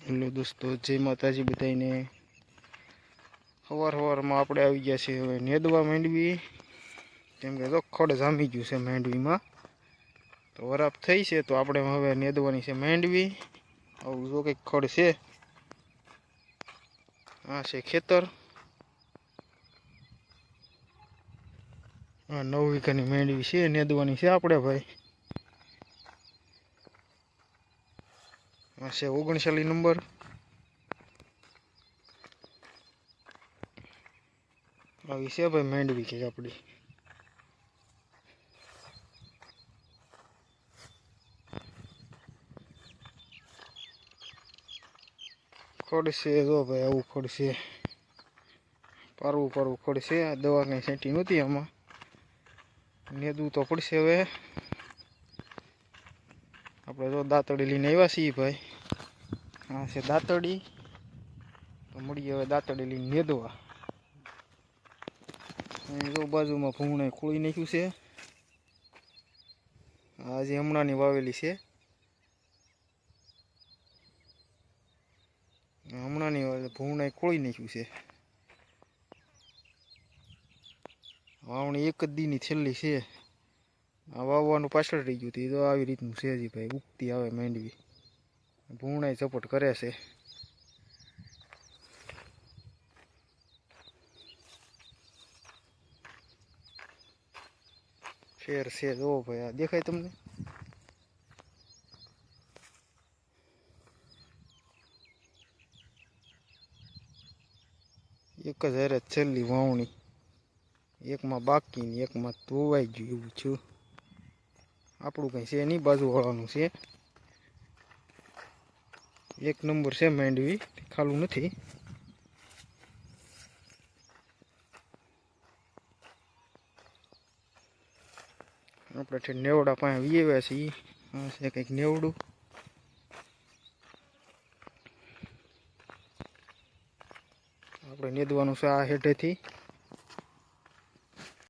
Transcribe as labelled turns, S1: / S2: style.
S1: Hello દોસ્તો, જય માતાજી બધાને। સવારમાં આપણે આવી ગયા છીએ હવે નેદવા માંડવી, કેમ કે તો ખડ જામી ગયું છે માંડવીમાં, તો વરાપ થઈ છે તો આપણે હવે નેદવાની છે માંડવી। આવું જો કંઈક ખડ છે, આ છે ખેતર, આ 9 વીઘાની માંડવી છે, નેદવાની છે આપણે ભાઈ। આ છે 39 નંબર, આવી છે ભાઈ માંડવી કે આપણી। ખડ છે જો ભાઈ, આવું ખડ છે, પારવું ખડ છે। આ દવા કંઈ છાંટી નહોતી આમાં, નેદવું તો પડશે હવે। આપણે જો દાંતડી લઈને આવ્યા છીએ ભાઈ, આ છે દાંતડી, તો મળીએ હવે દાંતડી લઈને નેદવા। અહીં જો બાજુમાં ભૂંગણે ખોળી નાખ્યું છે, આ હજી હમણાંની વાવેલી છે, હમણાંની ભૂંગણે ખોળી નાખ્યું છે। વાવણી એક જ દીની છેલ્લી છે, આ વાવવાનું પાછળ રહી ગયું હતું, તો આવી રીતનું છે હજી ભાઈ, ઉગતી આવે માંડવી, ભૂંગણાય સપોર્ટ કરે છે। ફેર છે જો ભાઈ, આ દેખાય તમને? એક જ હારે છેલ્લી વાવણી, એકમાં બાકી ને એકમાં ધોવાઈ ગયું એવું છું। આપણું કંઈ છે નહીં, બાજુવાળાનું છે। 1 નંબર છે માંડવી, ખાલું નથી। આપણે ઠેર નેવડા પાસે વી આવ્યા છીએ, આ છે કંઈક નેવડું, આપણે નેદવાનું છે આ હેઠેથી।